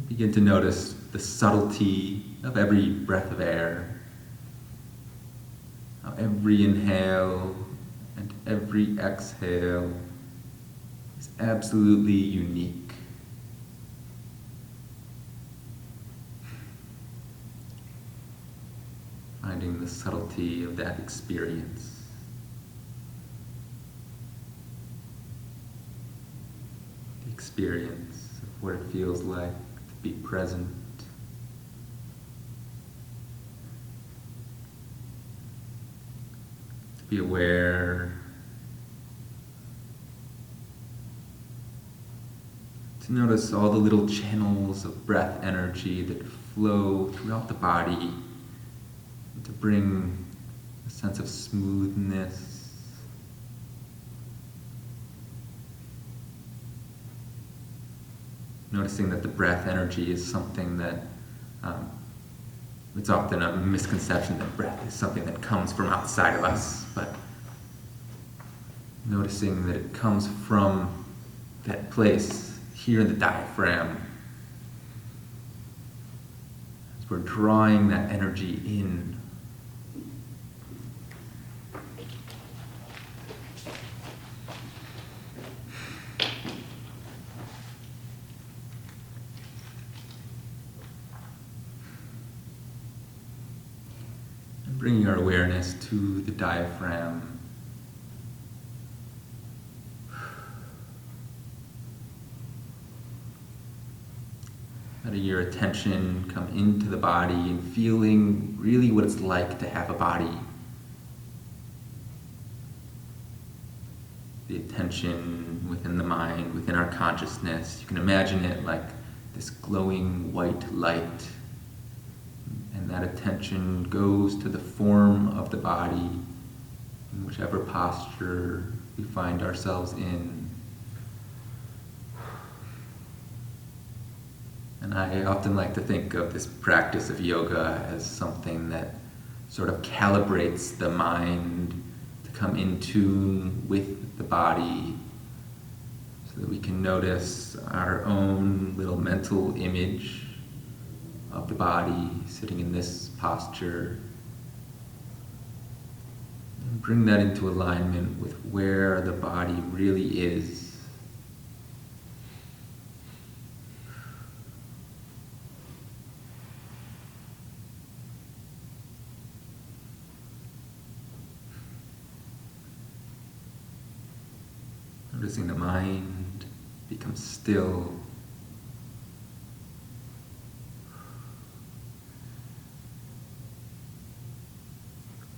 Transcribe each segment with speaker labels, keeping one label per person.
Speaker 1: Begin to notice the subtlety of every breath of air, how every inhale and every exhale is absolutely unique. Finding the subtlety of that experience. The experience of what it feels like to be present. To be aware. To notice all the little channels of breath energy that flow throughout the body, and to bring a sense of smoothness. Noticing that the breath energy is something that, it's often a misconception that breath is something that comes from outside of us, but noticing that it comes from that place here in the diaphragm. As we're drawing that energy in. And bringing our awareness to the diaphragm. Letting your attention come into the body and feeling really what it's like to have a body. The attention within the mind, within our consciousness. You can imagine it like this glowing white light. And that attention goes to the form of the body, in whichever posture we find ourselves in. And I often like to think of this practice of yoga as something that sort of calibrates the mind to come in tune with the body so that we can notice our own little mental image of the body sitting in this posture and bring that into alignment with where the body really is. Noticing the mind become still.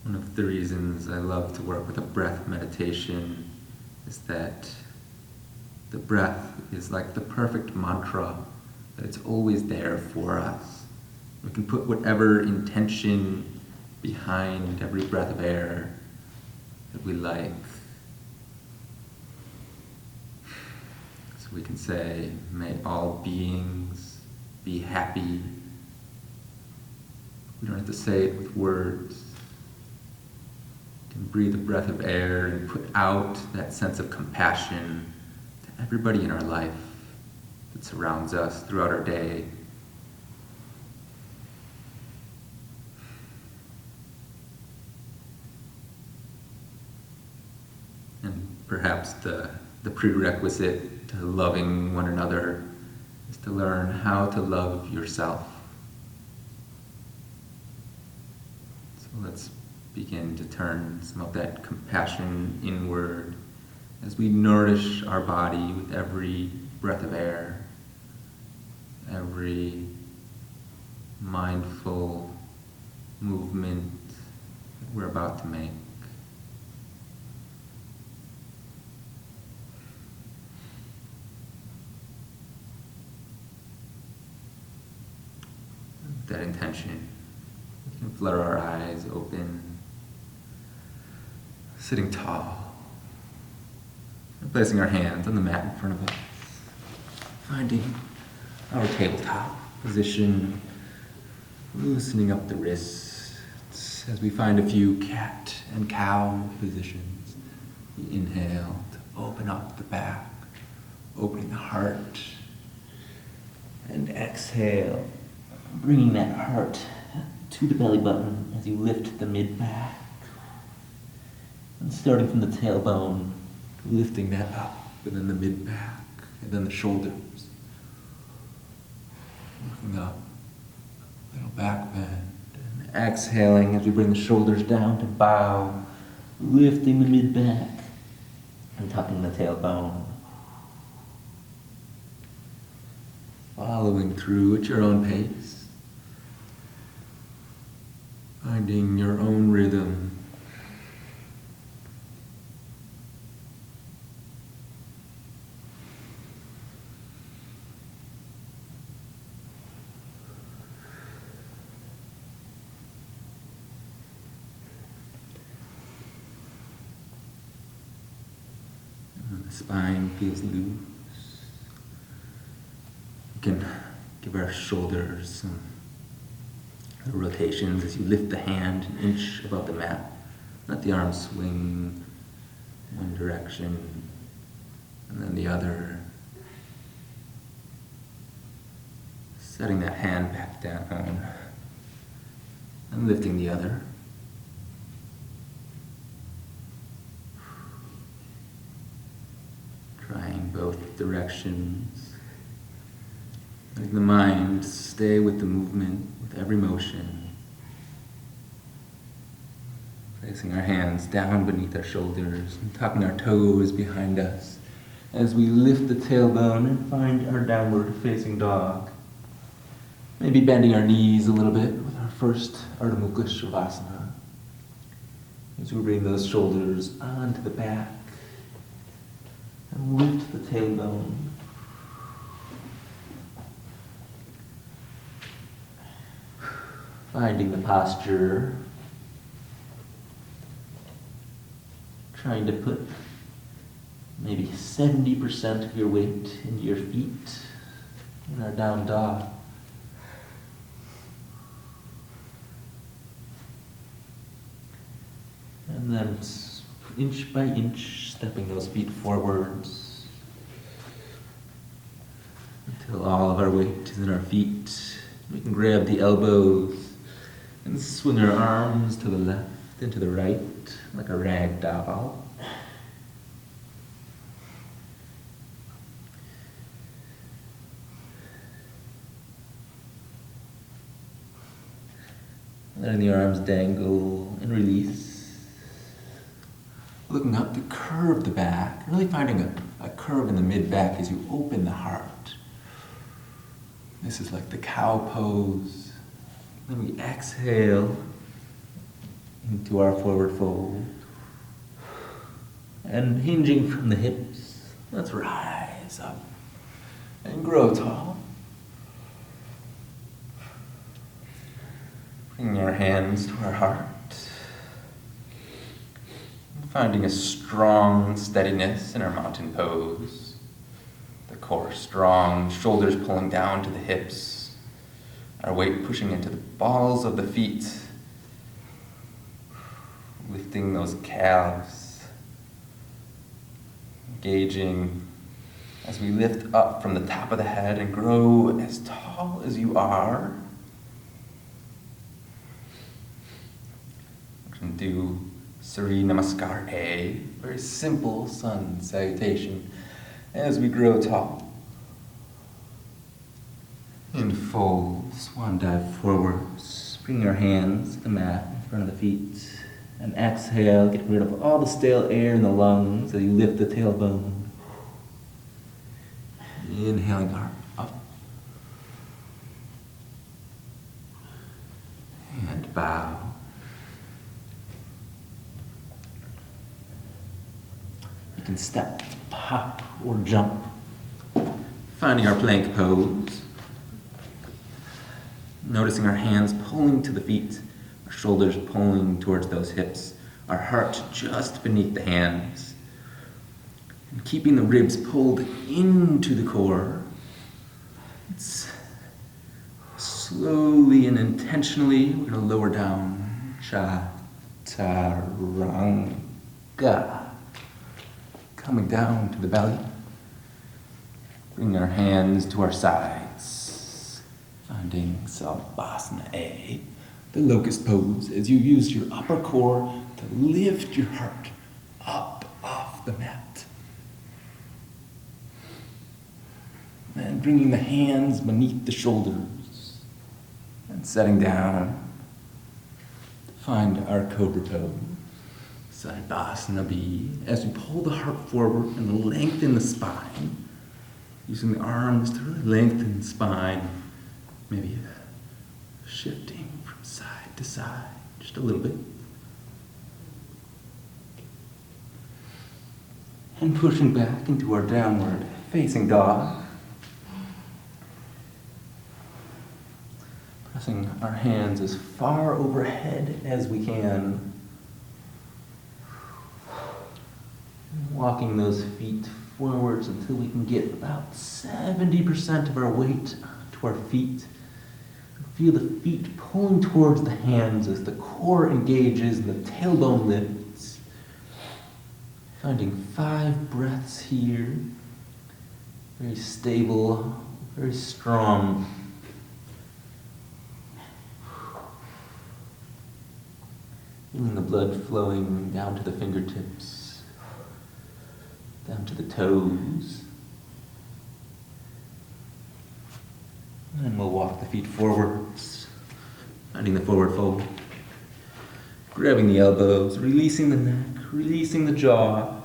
Speaker 1: One of the reasons I love to work with a breath meditation is that the breath is like the perfect mantra, that it's always there for us. We can put whatever intention behind every breath of air that we like. We can say, may all beings be happy. We don't have to say it with words. We can breathe a breath of air and put out that sense of compassion to everybody in our life that surrounds us throughout our day. And perhaps the prerequisite to loving one another is to learn how to love yourself. So let's begin to turn some of that compassion inward as we nourish our body with every breath of air, every mindful movement that we're about to make. That intention. We can flutter our eyes open, sitting tall, and placing our hands on the mat in front of us, finding our tabletop position, loosening up the wrists as we find a few cat and cow positions. We inhale to open up the back, opening the heart, and
Speaker 2: exhale, bringing that heart to the belly button as you lift the mid-back. And starting from the tailbone, lifting that up, and then the mid-back, and then the shoulders. Looking up, little back bend, and exhaling as we bring the shoulders down to bow, lifting the mid-back, and tucking the tailbone. Following through at your own pace, finding your own rhythm. And the spine feels loose. We can give our shoulders some rotations as you lift the hand an inch above the mat. Let the arms swing one direction and then the other. Setting that hand back down and lifting the other. Trying both directions. Letting the mind stay with the movement, with every motion. Placing our hands down beneath our shoulders and tucking our toes behind us as we lift the tailbone and find our downward facing dog. Maybe bending our knees a little bit with our first Ardha Mukha Shavasana. As we bring those shoulders onto the back and lift the tailbone. Finding the posture, trying to put maybe 70% of your weight into your feet in our down dog. And then inch by inch, stepping those feet forwards until all of our weight is in our feet. We can grab the elbows and swing our arms to the left and to the right like a rag doll. Letting the arms dangle and release. Looking up to curve the back, really finding a curve in the mid-back as you open the heart. This is like the cow pose. Then we exhale into our forward fold. And hinging from the hips, let's rise up and grow tall. Bringing our hands to our heart. Finding a strong steadiness in our mountain pose. The core strong, shoulders pulling down to the hips. Our weight pushing into the balls of the feet. Lifting those calves. Engaging as we lift up from the top of the head and grow as tall as you are. We can do Surya Namaskar A, very simple sun salutation as we grow tall. In fold, swan dive forwards, bring our hands to the mat in front of the feet, and exhale, get rid of all the stale air in the lungs as you lift the tailbone. Inhaling heart up, and bow. You can step, hop, or jump. Finding our plank pose. Noticing our hands pulling to the feet, our shoulders pulling towards those hips, our heart just beneath the hands. And keeping the ribs pulled into the core. It's slowly and intentionally, we're going to lower down. Chaturanga. Coming down to the belly. Bringing our hands to our sides. finding Savasana A, the locust pose, as you use your upper core to lift your heart up off the mat. And bringing the hands beneath the shoulders and setting down. Find our cobra pose, Savasana B, as we pull the heart forward and lengthen the spine, using the arms to really lengthen the spine, maybe shifting from side to side just a little bit. And pushing back into our downward facing dog. Pressing our hands as far overhead as we can. Walking those feet forwards until we can get about 70% of our weight to our feet. Feel the feet pulling towards the hands as the core engages and the tailbone lifts. Finding 5 breaths here. Very stable, very strong. Feeling the blood flowing down to the fingertips, down to the toes. And we'll walk the feet forwards, finding the forward fold. Grabbing the elbows, releasing the neck, releasing the jaw.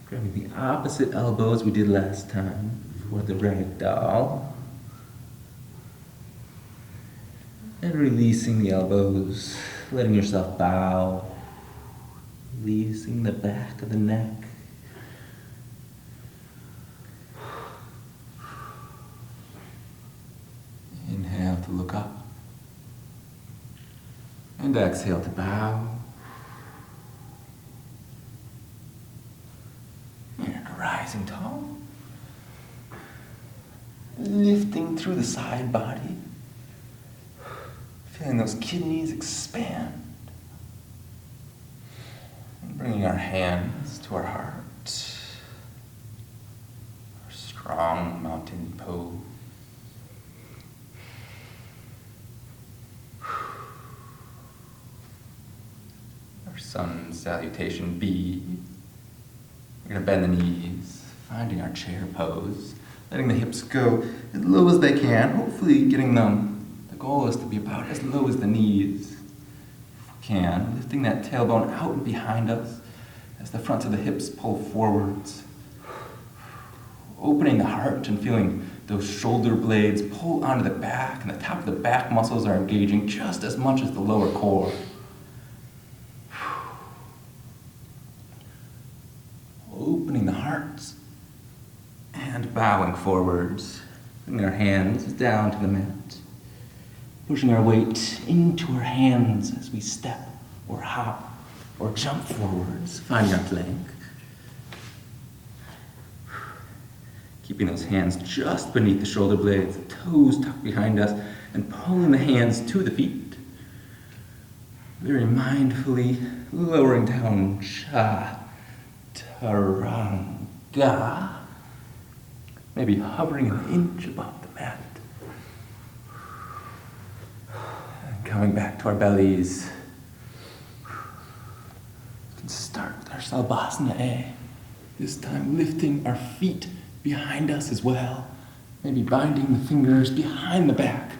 Speaker 2: Grabbing the opposite elbow as we did last time for the rag doll. And releasing the elbows, letting yourself bow, releasing the back of the neck. Inhale to look up. And exhale to bow. And rising tall. Lifting through the side body. Feeling those kidneys expand. And bringing our hands to our heart. Our strong mountain pose. Our sun salutation B. We're going to bend the knees, finding our chair pose, letting the hips go as low as they can, hopefully getting them. The goal is to be about as low as the knees, if we can, lifting that tailbone out and behind us as the fronts of the hips pull forwards. Opening the heart and feeling those shoulder blades pull onto the back, and the top of the back muscles are engaging just as much as the lower core. Opening the heart and bowing forwards, bringing our hands down to the mat. Pushing our weight into our hands as we step or hop or jump forwards, finding our plank. Keeping those hands just beneath the shoulder blades, the toes tucked behind us, and pulling the hands to the feet. Very mindfully lowering down Chaturanga. Maybe hovering an inch above the mat. Coming back to our bellies. We can start with our Savasana A. This time lifting our feet behind us as well. Maybe binding the fingers behind the back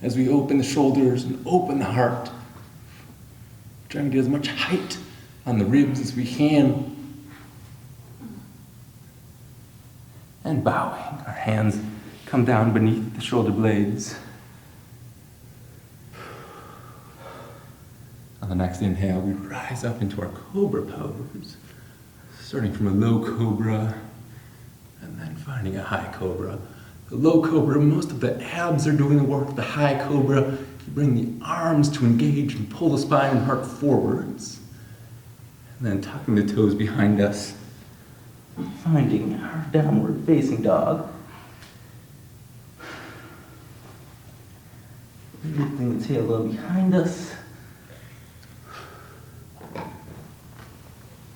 Speaker 2: as we open the shoulders and open the heart. Trying to get as much height on the ribs as we can. And bowing. Our hands come down beneath the shoulder blades. On the next inhale, we rise up into our cobra pose, starting from a low cobra and then finding a high cobra. The low cobra, most of the abs are doing the work. The high cobra, you bring the arms to engage and pull the spine and heart forwards. And then tucking the toes behind us, finding our downward facing dog. Lifting the tailbone behind us.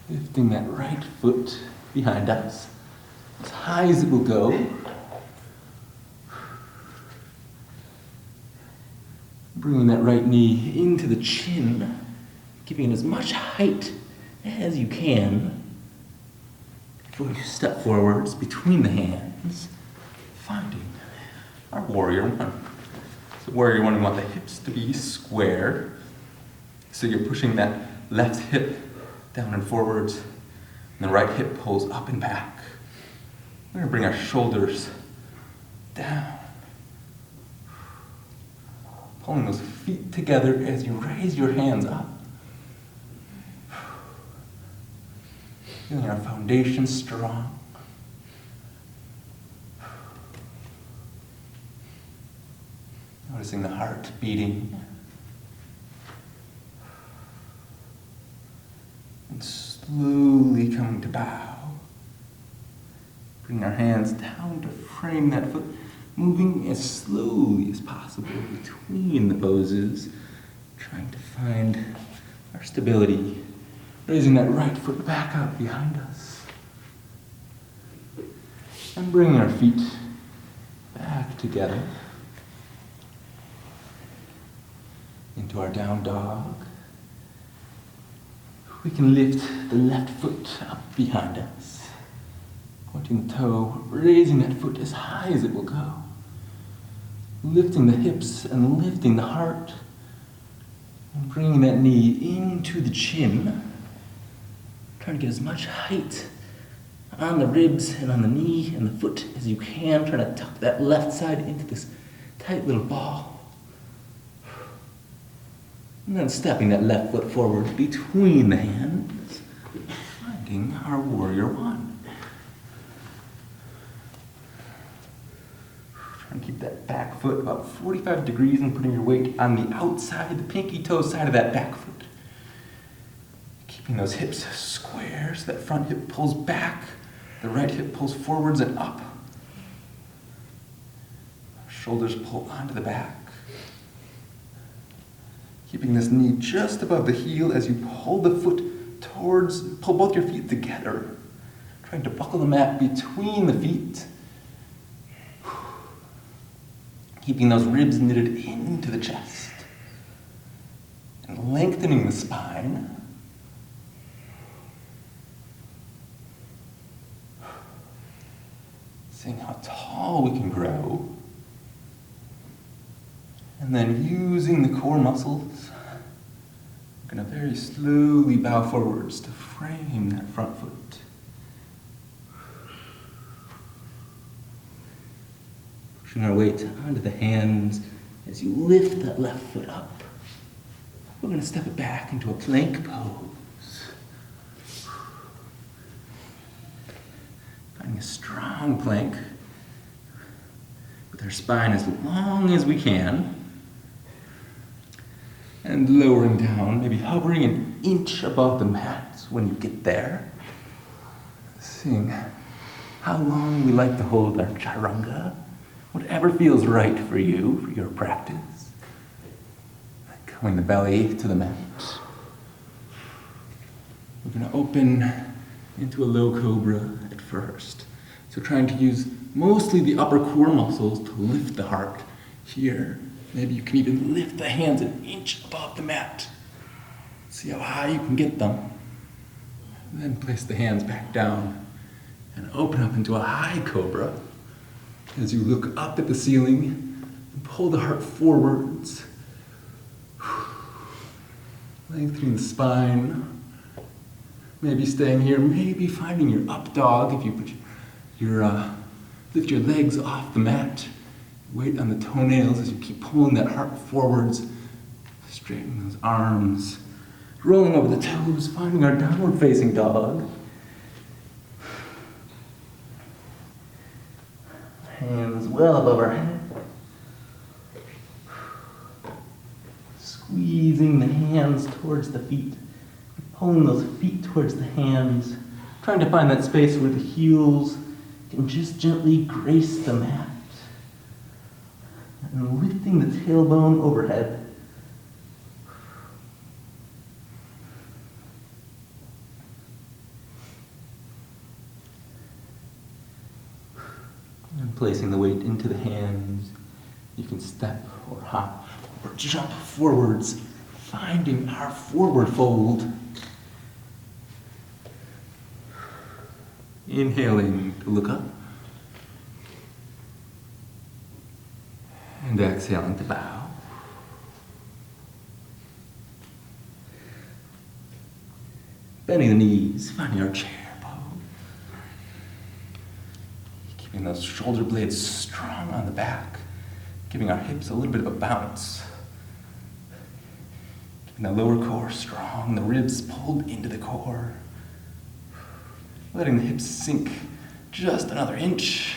Speaker 2: Lifting that right foot behind us as high as it will go. Bringing that right knee into the chin, giving it as much height as you can. Before you step forwards between the hands, finding our warrior one. So warrior one, we want the hips to be square. So you're pushing that left hip down and forwards, and the right hip pulls up and back. We're gonna bring our shoulders down. Pulling those feet together as you raise your hands up. Feeling our foundation strong. Noticing the heart beating. And slowly coming to bow. Bring our hands down to frame that foot, moving as slowly as possible between the poses, trying to find our stability. Raising that right foot back up behind us. And bringing our feet back together into our down dog. We can lift the left foot up behind us. Pointing the toe, raising that foot as high as it will go. Lifting the hips and lifting the heart. And bringing that knee into the chin. Trying to get as much height on the ribs and on the knee and the foot as you can. Trying to tuck that left side into this tight little ball. And then stepping that left foot forward between the hands. Finding our warrior one. Trying to keep that back foot about 45 degrees and putting your weight on the outside, the pinky toe side of that back foot. Keeping those hips square so that front hip pulls back, the right hip pulls forwards and up. Shoulders pull onto the back. Keeping this knee just above the heel as you pull the foot towards, pull both your feet together. Trying to buckle the mat between the feet. Keeping those ribs knitted into the chest. And lengthening the spine. Seeing how tall we can grow. And then using the core muscles, we're going to very slowly bow forwards to frame that front foot. Pushing our weight onto the hands as you lift that left foot up. We're going to step it back into a plank pose. Finding a strong plank with our spine as long as we can. And lowering down, maybe hovering an inch above the mat when you get there. Seeing how long we like to hold our chaturanga. Whatever feels right for you, for your practice. Coming the belly to the mat. We're going to open into a low cobra at first. So trying to use mostly the upper core muscles to lift the heart here. Maybe you can even lift the hands an inch above the mat. See how high you can get them. And then place the hands back down and open up into a high cobra as you look up at the ceiling and pull the heart forwards. Lengthening the spine. Maybe staying here, maybe finding your up dog if you put lift your legs off the mat. Weight on the toenails as you keep pulling that heart forwards. Straightening those arms. Rolling over the toes, finding our downward facing dog. Hands well above our head. Squeezing the hands towards the feet. Pulling those feet towards the hands. Trying to find that space where the heels can just gently grace the mat. And lifting the tailbone overhead. And placing the weight into the hands, You can step or hop or jump forwards, finding our forward fold. Inhaling to look up. And exhaling to bow. Bending the knees, finding our chair pose. Keeping those shoulder blades strong on the back, giving our hips a little bit of a bounce. Keeping the lower core strong, the ribs pulled into the core. Letting the hips sink just another inch.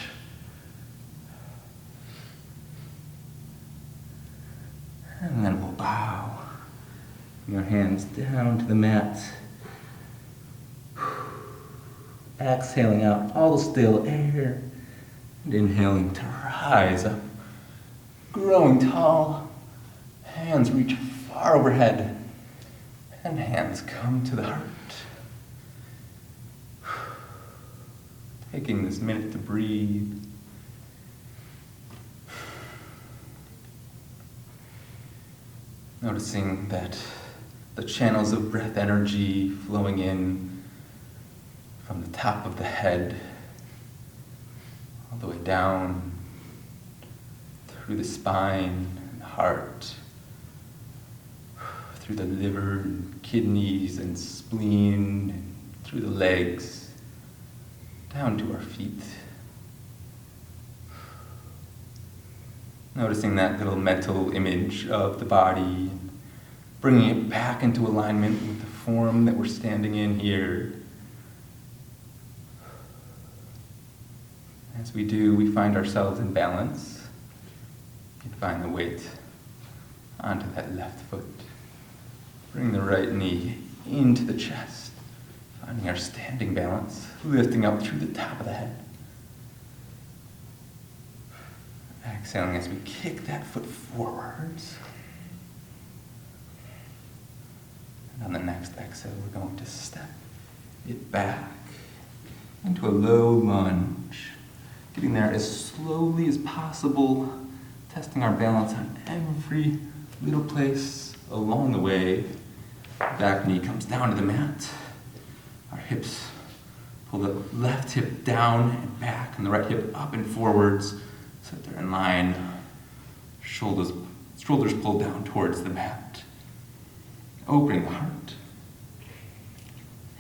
Speaker 2: And then we'll bow. Bring our hands down to the mat. Exhaling out all the still air. And inhaling to rise up. Growing tall. Hands reach far overhead. And hands come to the heart. Taking this minute to breathe. Noticing that the channels of breath energy flowing in from the top of the head all the way down through the spine and the heart, through the liver and kidneys and spleen, and through the legs, down to our feet. Noticing that little mental image of the body, bringing it back into alignment with the form that we're standing in here. As we do, we find ourselves in balance. We find the weight onto that left foot. Bring the right knee into the chest, finding our standing balance, lifting up through the top of the head. Exhaling as we kick that foot forwards. And on the next exhale, we're going to step it back into a low lunge. Getting there as slowly as possible, testing our balance on every little place along the way. Back knee comes down to the mat. Our hips pull the left hip down and back, and the right hip up and forwards. So that they're in line, shoulders pulled down towards the mat. Opening the heart.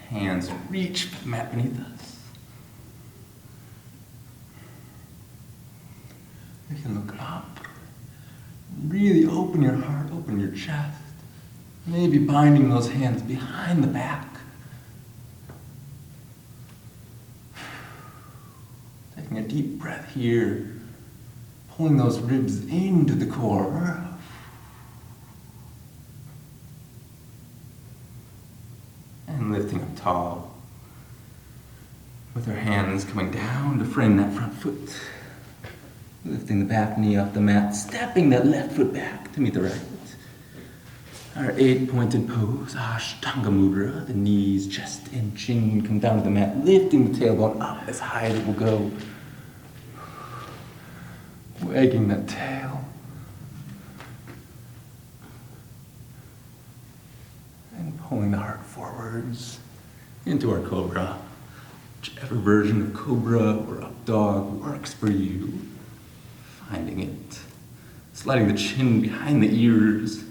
Speaker 2: Hands reach for the mat beneath us. You can look up. Really open your heart, open your chest. Maybe binding those hands behind the back. Taking a deep breath here. Pulling those ribs into the core. And lifting up tall. With our hands coming down to frame that front foot. Lifting the back knee off the mat, stepping that left foot back to meet the right. Our 8-pointed pose, Ashtanga Mudra. The knees, chest, and chin come down to the mat, lifting the tailbone up as high as it will go. Wagging that tail. And pulling the heart forwards into our cobra. Whichever version of cobra or up dog works for you. Finding it. Sliding the chin behind the ears.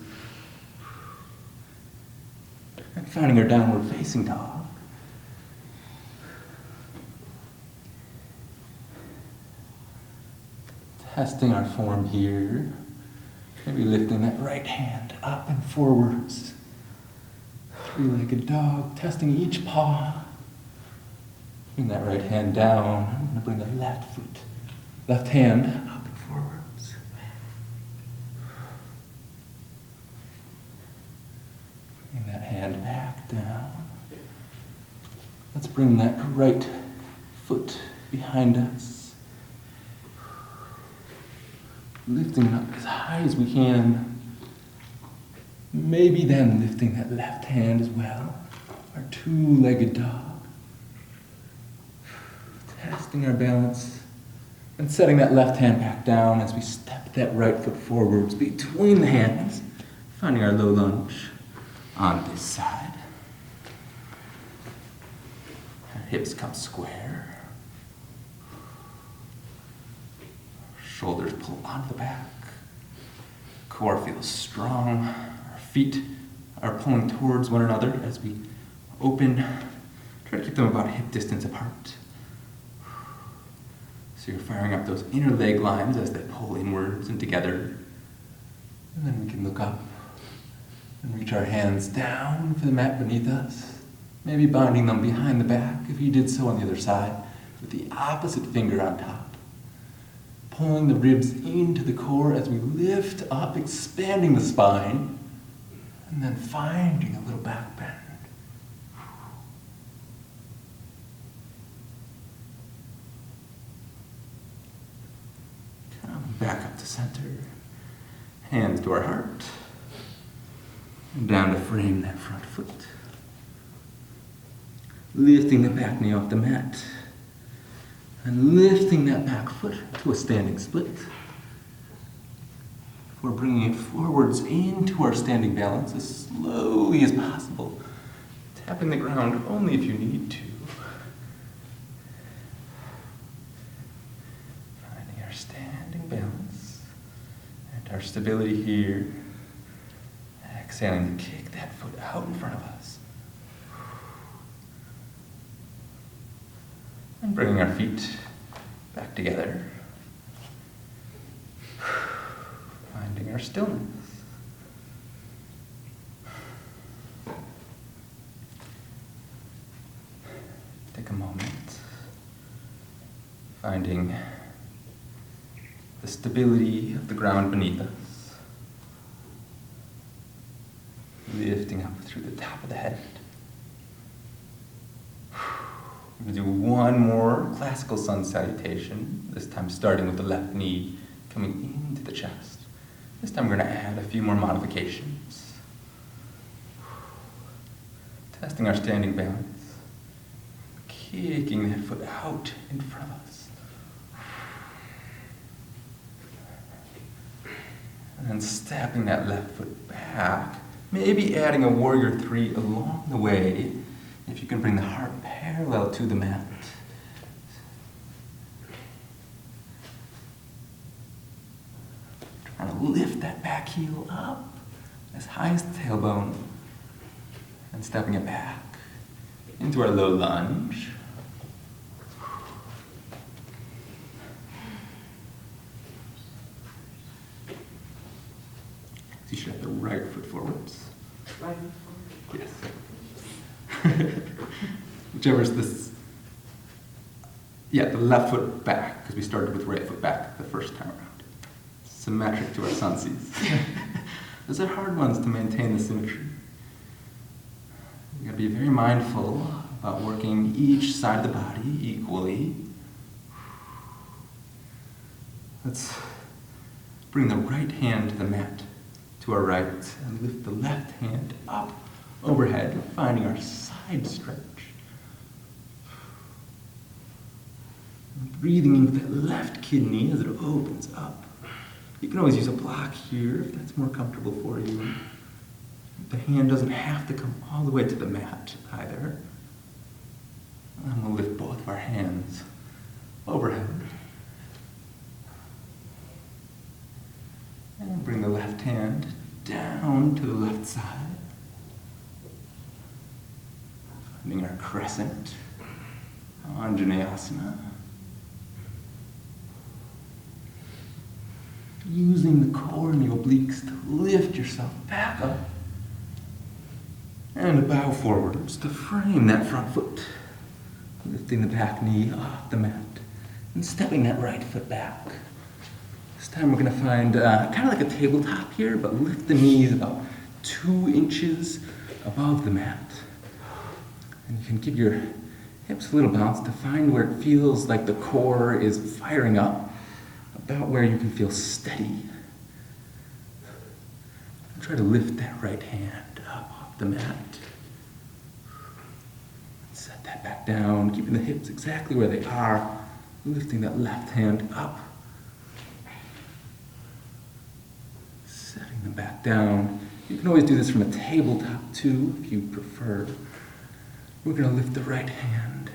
Speaker 2: And finding our downward facing dog. Testing our form here. Maybe lifting that right hand up and forwards. Three-legged dog, testing each paw. Bring that right hand down. I'm going to bring the left hand up and forwards. Bring that hand back down. Let's bring that right foot behind us. Lifting it up as high as we can. Maybe then lifting that left hand as well. Our two-legged dog. Testing our balance And setting that left hand back down as we step that right foot forwards between the hands, finding our low lunge on this side. Our hips come square. Shoulders pull onto the back. Core feels strong. Our feet are pulling towards one another as we open. Try to keep them about hip distance apart. So you're firing up those inner leg lines as they pull inwards and together. And then we can look up and reach our hands down for the mat beneath us. Maybe binding them behind the back if you did so on the other side with the opposite finger on top. Pulling the ribs into the core as we lift up, expanding the spine, and then finding a little back bend. Come back up to center. Hands to our heart. And down to frame that front foot. Lifting the back knee off the mat. And lifting that back foot to a standing split. We're bringing it forwards into our standing balance as slowly as possible. Tapping the ground only if you need to. Finding our standing balance and our stability here. Exhaling to kick that foot out in front of us. And bringing our feet back together. Finding our stillness. Take a moment. Finding the stability of the ground beneath us. Lifting up through the top of the head. We're going to do one more classical sun salutation, this time starting with the left knee coming into the chest. This time we're going to add a few more modifications. Testing our standing balance. Kicking that foot out in front of us. And then stepping that left foot back. Maybe adding a warrior 3 along the way, if you can bring the heart parallel to the mat. Trying to lift that back heel up as high as the tailbone, and stepping it back into our low lunge. You should have the right foot forwards.
Speaker 3: Right.
Speaker 2: Yes. Whichever's this. Yeah, the left foot back, because we started with right foot back the first time around. Symmetric to our sunseas. Those are hard ones to maintain the symmetry. You gotta be very mindful about working each side of the body equally. Let's bring the right hand to the mat to our right and lift the left hand up overhead, finding our side stretch. And breathing into that left kidney as it opens up. You can always use a block here if that's more comfortable for you. The hand doesn't have to come all the way to the mat either. And we'll lift both of our hands overhead. And bring the left hand down to the left side. Finding our crescent, Anjaneyasana. Using the core and the obliques to lift yourself back up. And bow forwards to frame that front foot. Lifting the back knee off the mat and stepping that right foot back. This time we're going to find kind of like a tabletop here, but lift the knees about 2 inches above the mat. And you can give your hips a little bounce to find where it feels like the core is firing up, about where you can feel steady. And try to lift that right hand up off the mat. Set that back down, keeping the hips exactly where they are. Lifting that left hand up. Setting them back down. You can always do this from a tabletop too, if you prefer. We're going to lift the right hand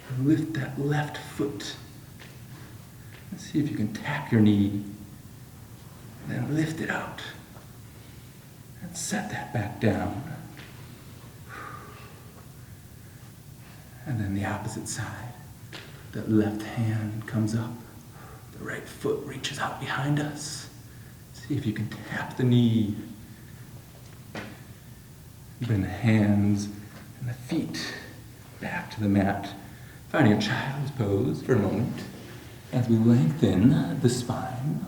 Speaker 2: and lift that left foot. Let's see if you can tap your knee, then lift it out and set that back down. And then the opposite side. That left hand comes up, the right foot reaches out behind us. See if you can tap the knee. Bring the hands and the feet back to the mat, finding a child's pose for a moment as we lengthen the spine.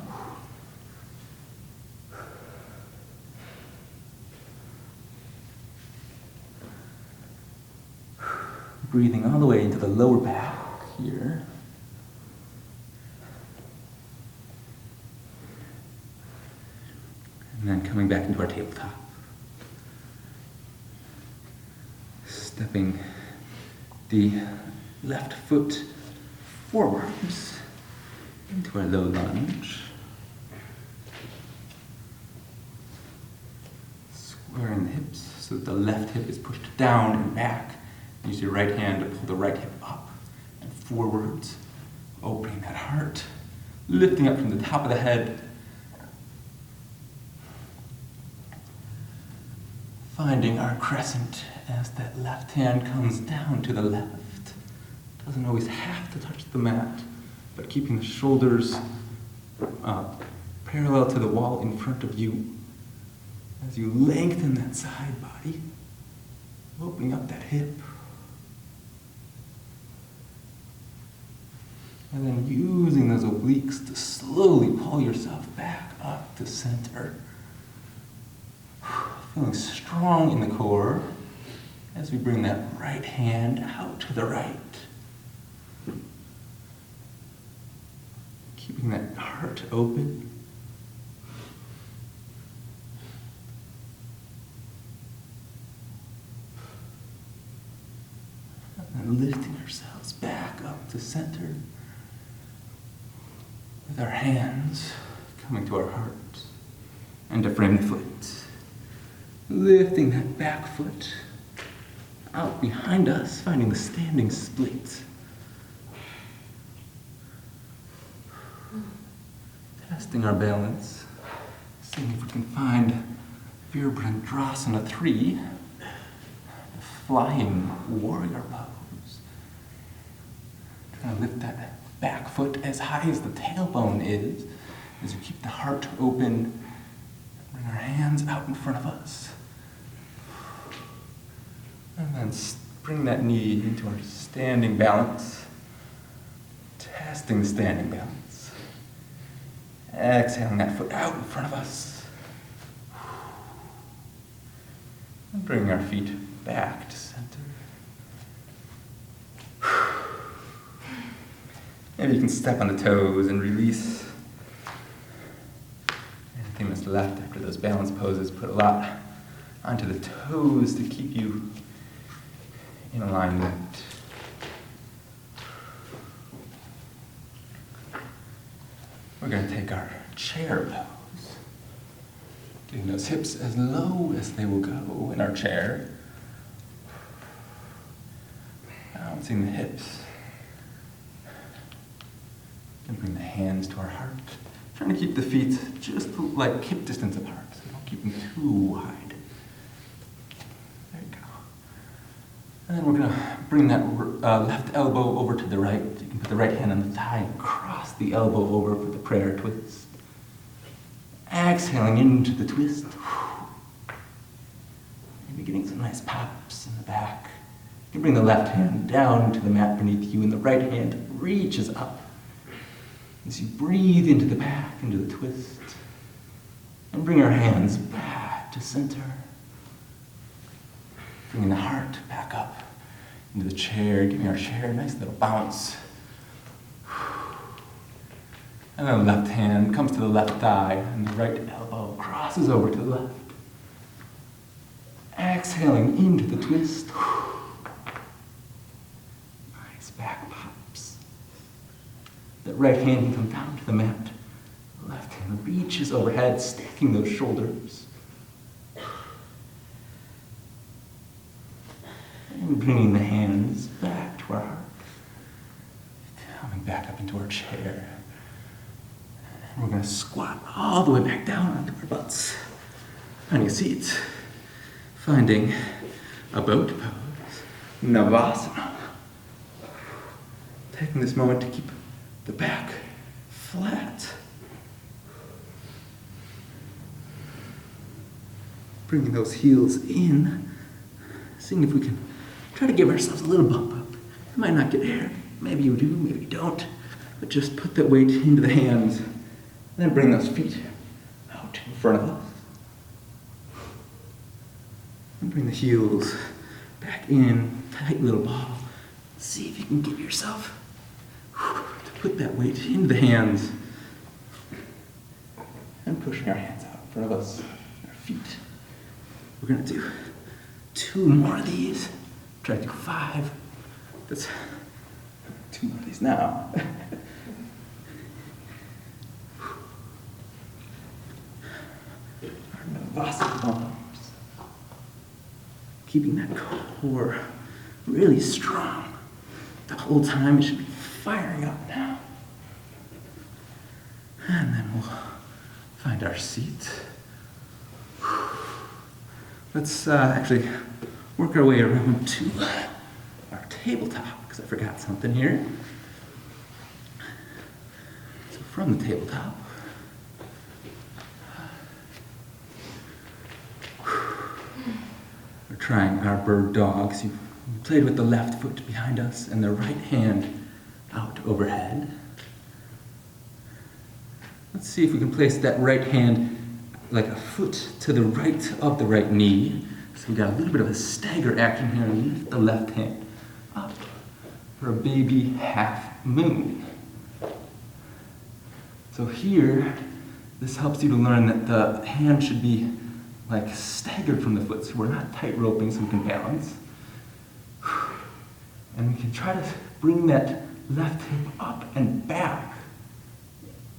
Speaker 2: Breathing all the way into the lower back here. And then coming back into our tabletop. Stepping the left foot forwards into our low lunge. Squaring the hips so that the left hip is pushed down and back. Use your right hand to pull the right hip up and forwards, opening that heart, lifting up from the top of the head, finding our crescent as that left hand comes down to the left. Doesn't always have to touch the mat, but keeping the shoulders parallel to the wall in front of you as you lengthen that side body, opening up that hip. And then using those obliques to slowly pull yourself back up to center. Feeling strong in the core as we bring that right hand out to the right. Keeping that heart open. And lifting ourselves back up to center. With our hands coming to our hearts and to frame the foot. Lifting that back foot out behind us, finding the standing split. Testing our balance, seeing if we can find Virabhadrasana 3, the flying warrior pose. Trying to lift that back foot as high as the tailbone is, as we keep the heart open, bring our hands out in front of us. And then bring that knee into our standing balance, testing the standing balance. Exhaling that foot out in front of us. And bringing our feet back to center. Maybe you can step on the toes and release anything that's left after those balance poses. Put a lot onto the toes to keep you in alignment. We're going to take our chair pose. Getting those hips as low as they will go in our chair. Balancing the hips. And bring the hands to our heart. Trying to keep the feet just like hip distance apart, so don't keep them too wide. There you go. And then we're going to bring that left elbow over to the right. You can put the right hand on the thigh and cross the elbow over for the prayer twist. Exhaling into the twist. Maybe getting some nice pops in the back. You can bring the left hand down to the mat beneath you, and the right hand reaches up. As you breathe into the back, into the twist, and bring our hands back to center. Bringing the heart back up into the chair, giving our chair a nice little bounce. And then the left hand comes to the left thigh, and the right elbow crosses over to the left. Exhaling into the twist. Nice back pops. That right hand can come down to the mat. The left hand reaches overhead, stacking those shoulders. And bringing the hands back to our heart. Coming back up into our chair. And we're going to squat all the way back down onto our butts. Finding a seat. Finding a boat pose. Navasana. Taking this moment to keep the back flat. Bringing those heels in. Seeing if we can try to give ourselves a little bump up. You might not get air. Maybe you do, maybe you don't. But just put that weight into the hands. And then bring those feet out in front of us. And bring the heels back in. Tight little ball. See if you can get yourself to put that weight into the hands. And pushing our hands out in front of us. Our feet. We're going to do 2 more of these. Try to do 5. That's 2 more of these now. Our Navasana arms. Keeping that core really strong. The whole time it should be firing up now. And then we'll find our seat. Let's actually work our way around to our tabletop, because I forgot something here. So from the tabletop, we're trying our bird dog. So you played with the left foot behind us and the right hand out overhead. Let's see if we can place that right hand like a foot to the right of the right knee. So we got a little bit of a stagger action here. Lift the left hand up for a baby half moon. So here, this helps you to learn that the hand should be like staggered from the foot, so we're not tight roping so we can balance. And we can try to bring that left hip up and back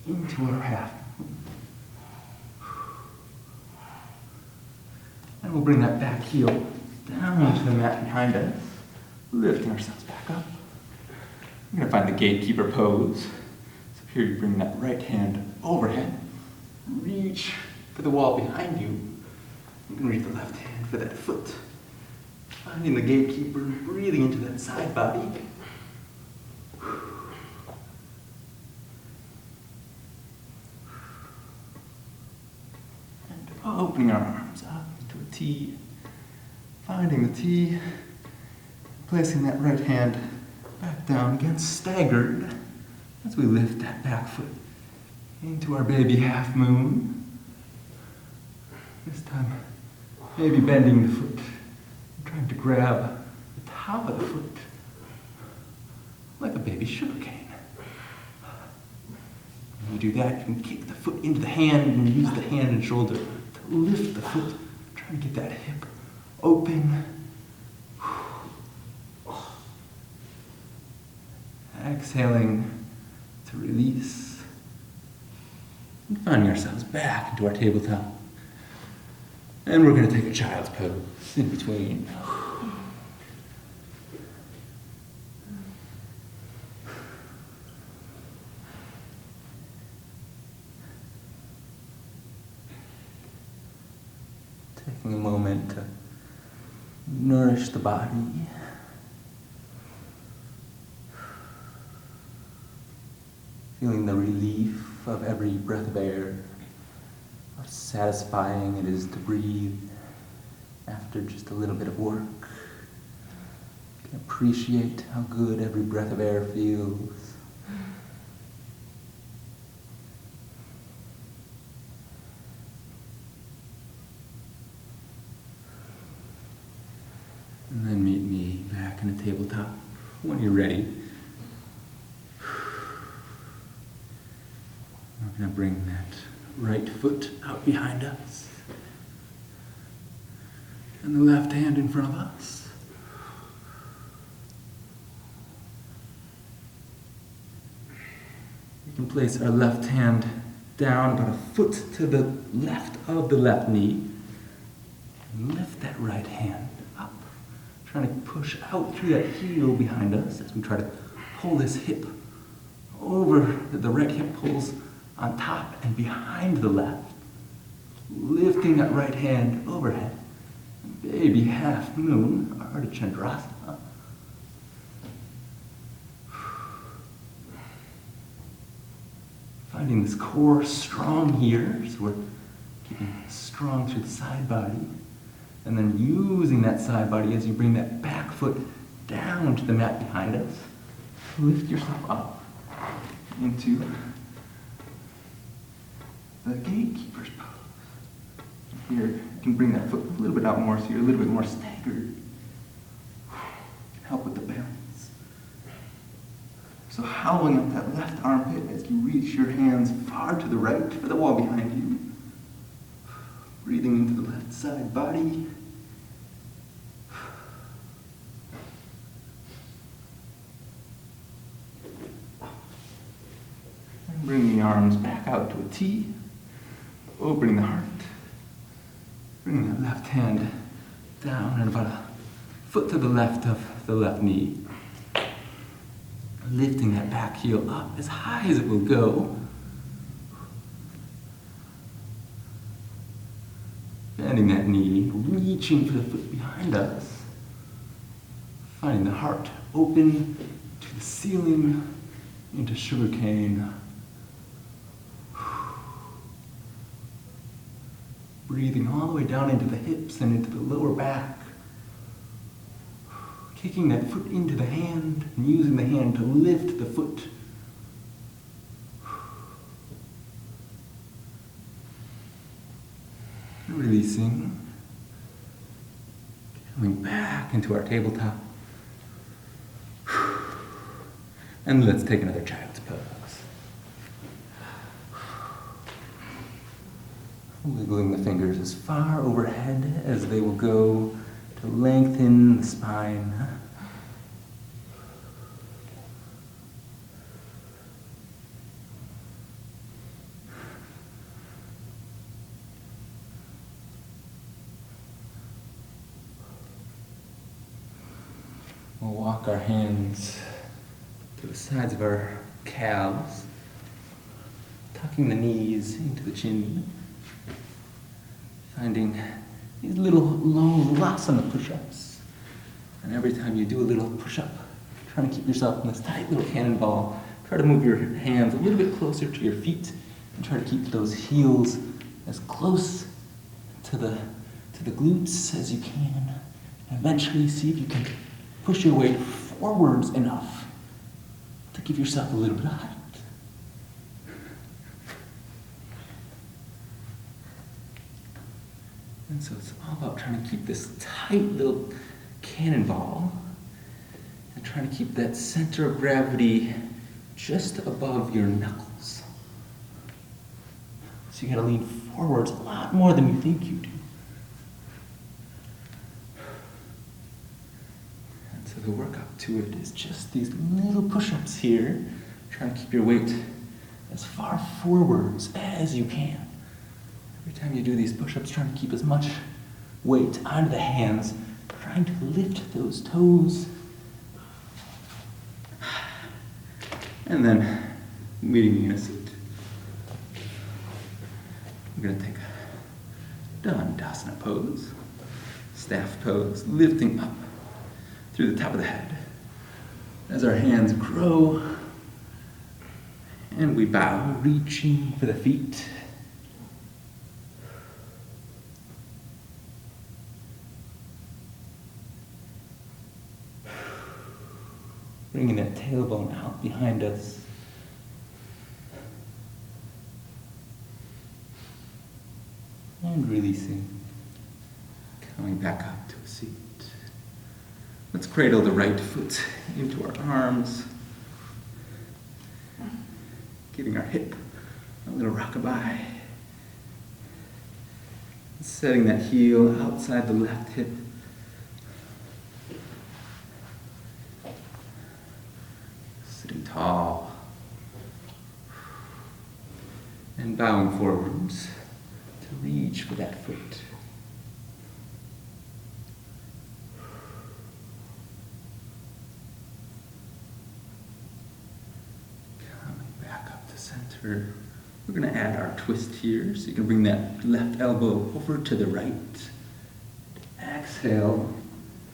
Speaker 2: into our half moon. And we'll bring that back heel down to the mat behind us, lifting ourselves back up. We're going to find the gatekeeper pose. So here you bring that right hand overhead, reach for the wall behind you. You can reach the left hand for that foot. Finding the gatekeeper, breathing into that side body. And opening our arms up into a T. Finding the T. Placing that right hand back down again, staggered, as we lift that back foot into our baby half moon. This time, maybe bending the foot, trying to grab the top of the foot like a baby sugar cane. When you do that, you can kick the foot into the hand and use the hand and shoulder to lift the foot, trying to get that hip open. Exhaling to release. And finding ourselves back into our tabletop. And we're going to take a child's pose in between. Taking a moment to nourish the body. Feeling the relief of every breath of air, how satisfying it is to breathe after just a little bit of work. You can appreciate how good every breath of air feels. And then meet me back in the tabletop when you're ready. We're going to bring that right foot out behind us and the left hand in front of us. and place our left hand down about a foot to the left of the left knee. And lift that right hand up, trying to push out through that heel behind us as we try to pull this hip over. The right hip pulls on top and behind the left, lifting that right hand overhead. Baby half moon, Ardha Chandrasana. Finding this core strong here, so we're keeping strong through the side body. And then using that side body as you bring that back foot down to the mat behind us. Lift yourself up into the gatekeeper's pose. Here, you can bring that foot a little bit out more so you're a little bit more staggered. Help with the balance. So howling up that left armpit as you reach your hands far to the right for the wall behind you. Breathing into the left side body. And bringing the arms back out to a T. Opening the heart. Bringing that left hand down and about a foot to the left of the left knee. Lifting that back heel up as high as it will go. Bending that knee, reaching for the foot behind us. Finding the heart open to the ceiling, into sugarcane. Breathing all the way down into the hips and into the lower back. Kicking that foot into the hand and using the hand to lift the foot. Releasing. Coming back into our tabletop. And let's take another child's pose. Wiggling the fingers as far overhead as they will go to lengthen the spine. We'll walk our hands to the sides of our calves, tucking the knees into the chin. Finding these little low Lasana push-ups. And every time you do a little push-up, trying to keep yourself in this tight little cannonball, try to move your hands a little bit closer to your feet and try to keep those heels as close to the glutes as you can. And eventually see if you can push your weight forwards enough to give yourself a little bit of height. And so it's all about trying to keep this tight little cannonball and trying to keep that center of gravity just above your knuckles. So you gotta lean forwards a lot more than you think you do. And so the work up to it is just these little push-ups here, trying to keep your weight as far forwards as you can. Every time you do these push-ups, trying to keep as much weight onto the hands, trying to lift those toes. And then meeting in a seat. We're going to take a Dandasana pose, staff pose, lifting up through the top of the head. As our hands grow, and we bow, reaching for the feet. Bringing that tailbone out behind us. And releasing. Coming back up to a seat. Let's cradle the right foot into our arms. Giving our hip a little rockabye. Setting that heel outside the left hip. Sitting tall. And bowing forwards to reach for that foot. Coming back up to center. We're going to add our twist here, so you can bring that left elbow over to the right. Exhale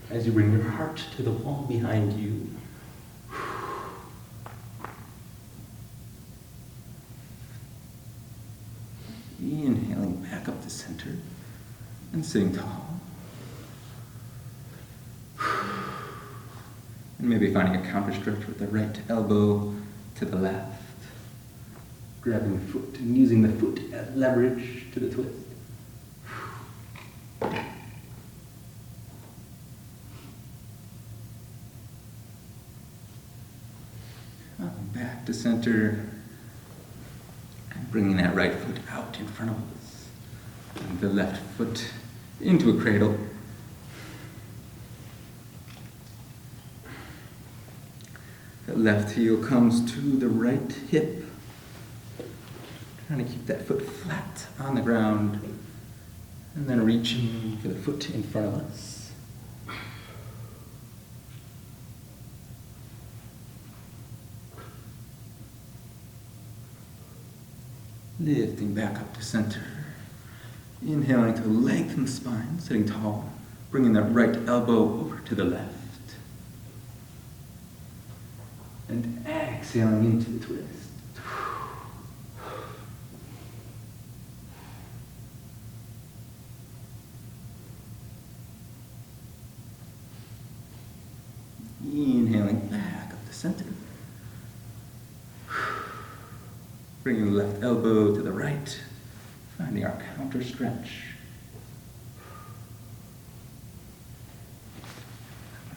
Speaker 2: as you bring your heart to the wall behind you. Inhaling back up to center and sitting tall. And maybe finding a counter stretch with the right elbow to the left. Grabbing the foot and using the foot as leverage to the twist. Back to center. And bringing that right foot out in front of us. And the left foot into a cradle. The left heel comes to the right hip. Trying to keep that foot flat on the ground. And then reaching for the foot in front of us. Lifting back up to center. Inhaling to lengthen the spine, sitting tall. Bringing that right elbow over to the left. And exhaling into the twist. Inhaling back up to center. Bringing the left elbow to the right, finding our counter stretch.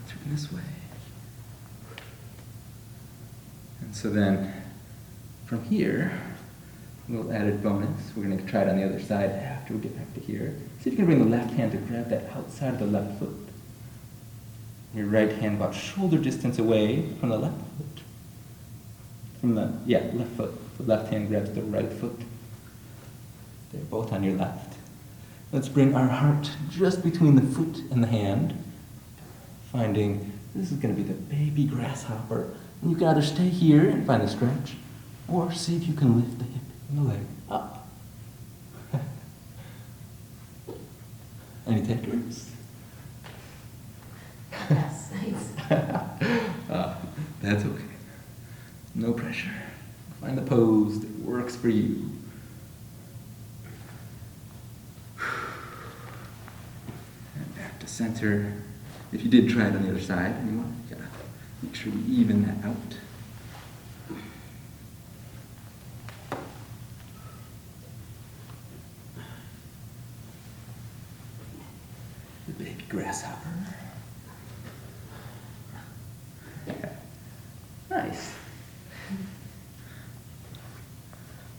Speaker 2: Turn this way. And so then, from here, a little added bonus. We're going to try it on the other side after we get back to here. See if you can bring the left hand to grab that outside of the left foot. Your right hand about shoulder distance away from the left foot. Left foot. The left hand grabs the right foot. They're both on your left. Let's bring our heart just between the foot and the hand. Finding this is going to be the baby grasshopper. And you can either stay here and find the stretch, or see if you can lift the hip and the leg up. Any takers?
Speaker 3: Yes, thanks.
Speaker 2: That's okay. No pressure. Find the pose that works for you. And back to center. If you did try it on the other side, you gotta make sure you even that out. The baby grasshopper. Nice.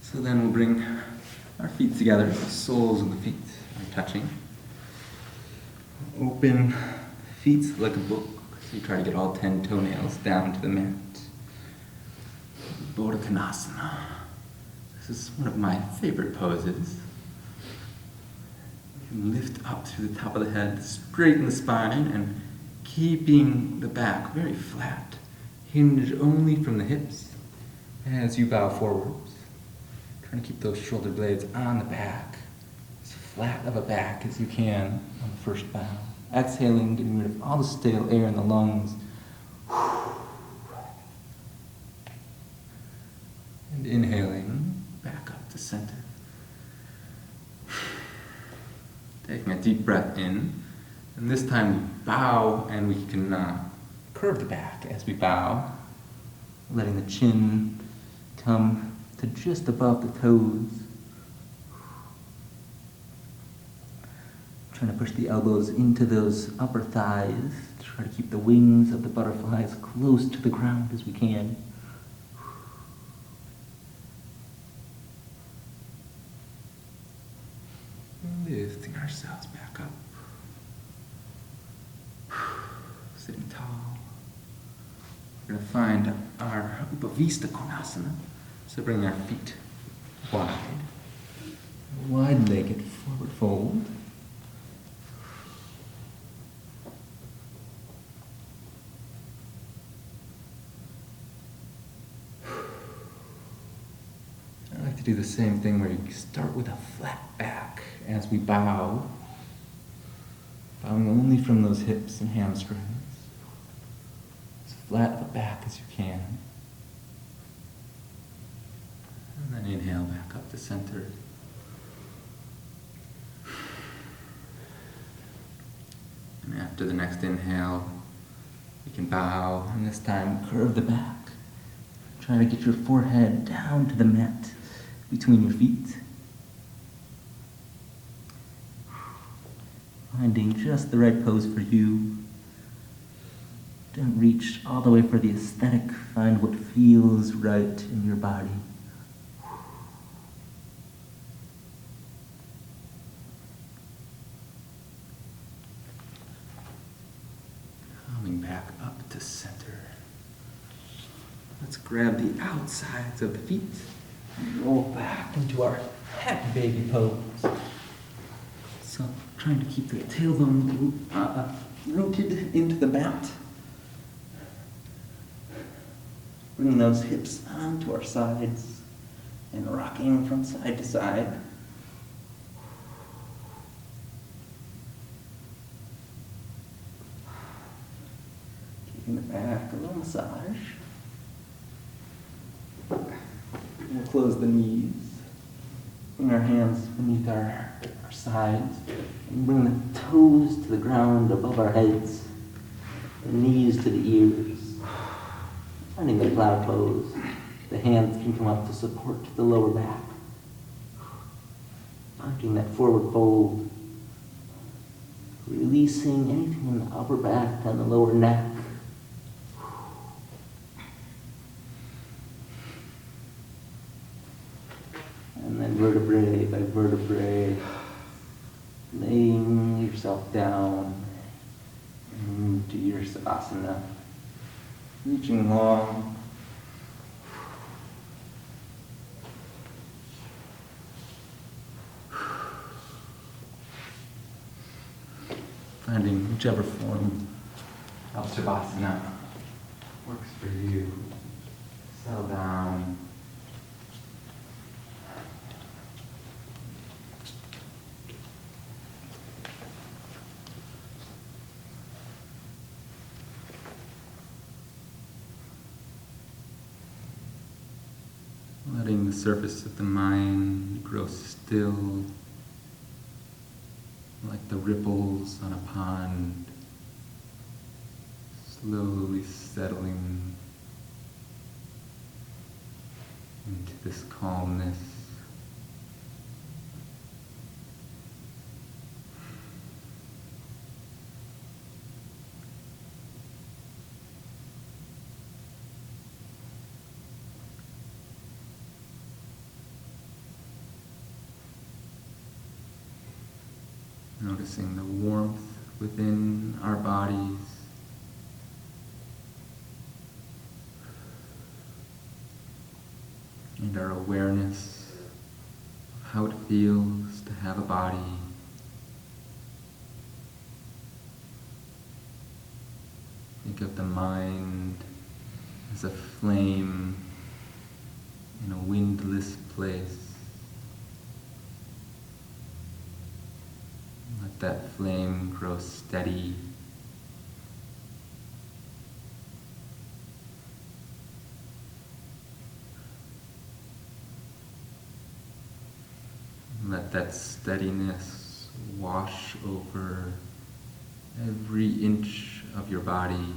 Speaker 2: So then we'll bring our feet together, the soles of the feet are touching. Open feet like a book, so you try to get all 10 toenails down to the mat. Baddha Konasana. This is one of my favorite poses. You can lift up through the top of the head, straighten the spine, and keeping the back very flat. Hinge only from the hips as you bow forwards. Trying to keep those shoulder blades on the back, as flat of a back as you can on the first bow. Exhaling, getting rid of all the stale air in the lungs. And inhaling, back up to center. Taking a deep breath in, and this time we bow and we can curve the back as we bow, letting the chin come to just above the toes. Trying to push the elbows into those upper thighs. Try to keep the wings of the butterfly as close to the ground as we can. Lifting ourselves back up. Sitting tall. We're going to find our Upavista Konasana. So bring our feet wide. wide-legged forward fold. I like to do the same thing where you start with a flat back as we bow, bowing only from those hips and hamstrings, as flat of a back as you can. And then inhale back up to center. And after the next inhale, you can bow, and this time curve the back. Try to get your forehead down to the mat between your feet. Finding just the right pose for you. Don't reach all the way for the aesthetic. Find what feels right in your body. Coming back up to center. Let's grab the outsides of the feet and roll back into our happy baby pose. So trying to keep the tailbone rooted into the mat. Bringing those hips onto our sides and rocking from side to side. Giving the back a little massage. We'll close the knees. Bring our hands beneath our sides. And bring the toes to the ground above our heads. The knees to the ears. Finding the cloud pose. The hands can come up to support the lower back. Finding that forward fold. Releasing anything in the upper back and the lower neck. And then vertebrae by vertebrae, laying yourself down into your savasana. Reaching long. Finding whichever form of savasana works for you. Settle down. Letting the surface of the mind grow still, like the ripples on a pond, slowly settling into this calmness. Noticing the warmth within our bodies. And our awareness of how it feels to have a body. Think of the mind as a flame in a windless place. Let that flame grow steady. Let that steadiness wash over every inch of your body.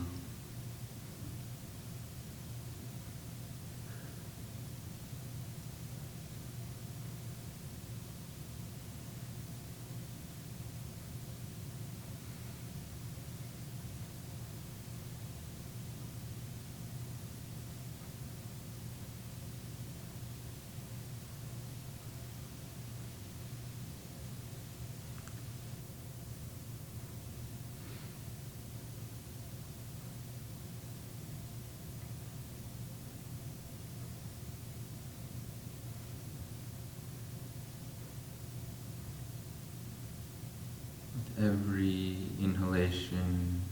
Speaker 1: every inhalation,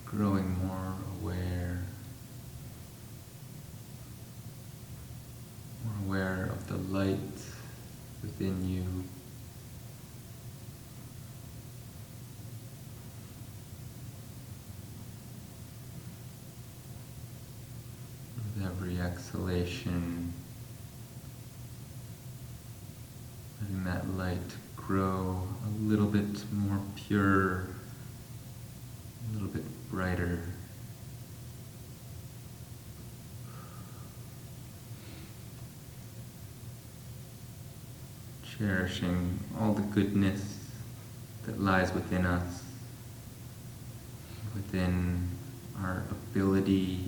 Speaker 1: growing more aware of the light within you. With every exhalation, letting that light grow a little bit more pure, a little bit brighter. Cherishing all the goodness that lies within us, within our ability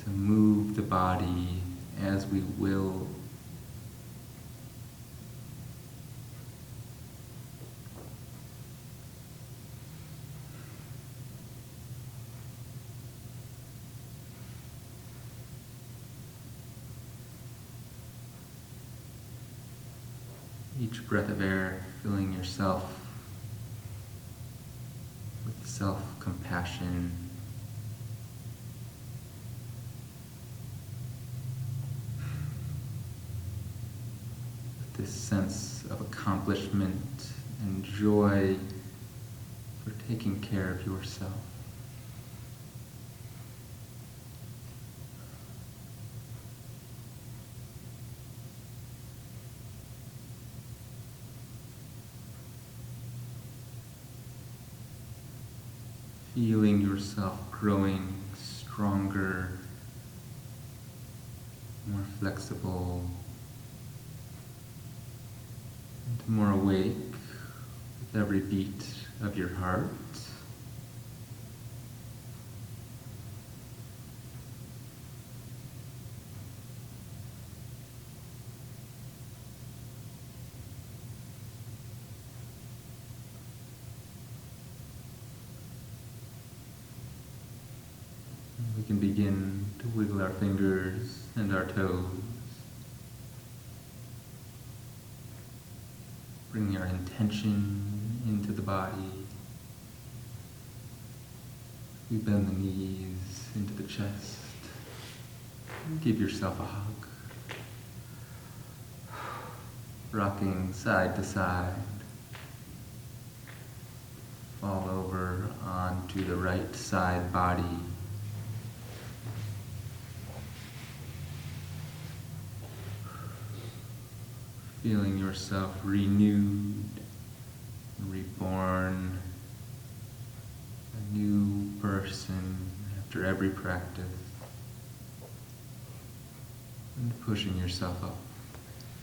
Speaker 1: to move the body as we will. Each breath of air filling yourself with self-compassion. With this sense of accomplishment and joy for taking care of yourself. Feeling yourself growing stronger, more flexible, and more awake with every beat of your heart. We can begin to wiggle our fingers and our toes, bringing our intention into the body. We bend the knees into the chest. Give yourself a hug. Rocking side to side. Fall over onto the right side body. Feeling yourself renewed, reborn, a new person after every practice, and pushing yourself up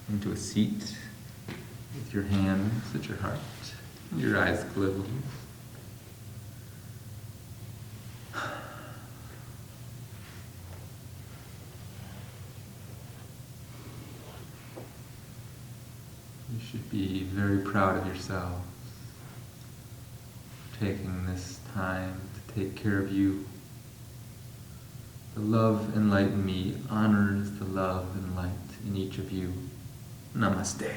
Speaker 1: into a seat with your hands at your heart, and your eyes closed. You should be very proud of yourselves for taking this time to take care of you. The love and light in me honors the love and light in each of you. Namaste.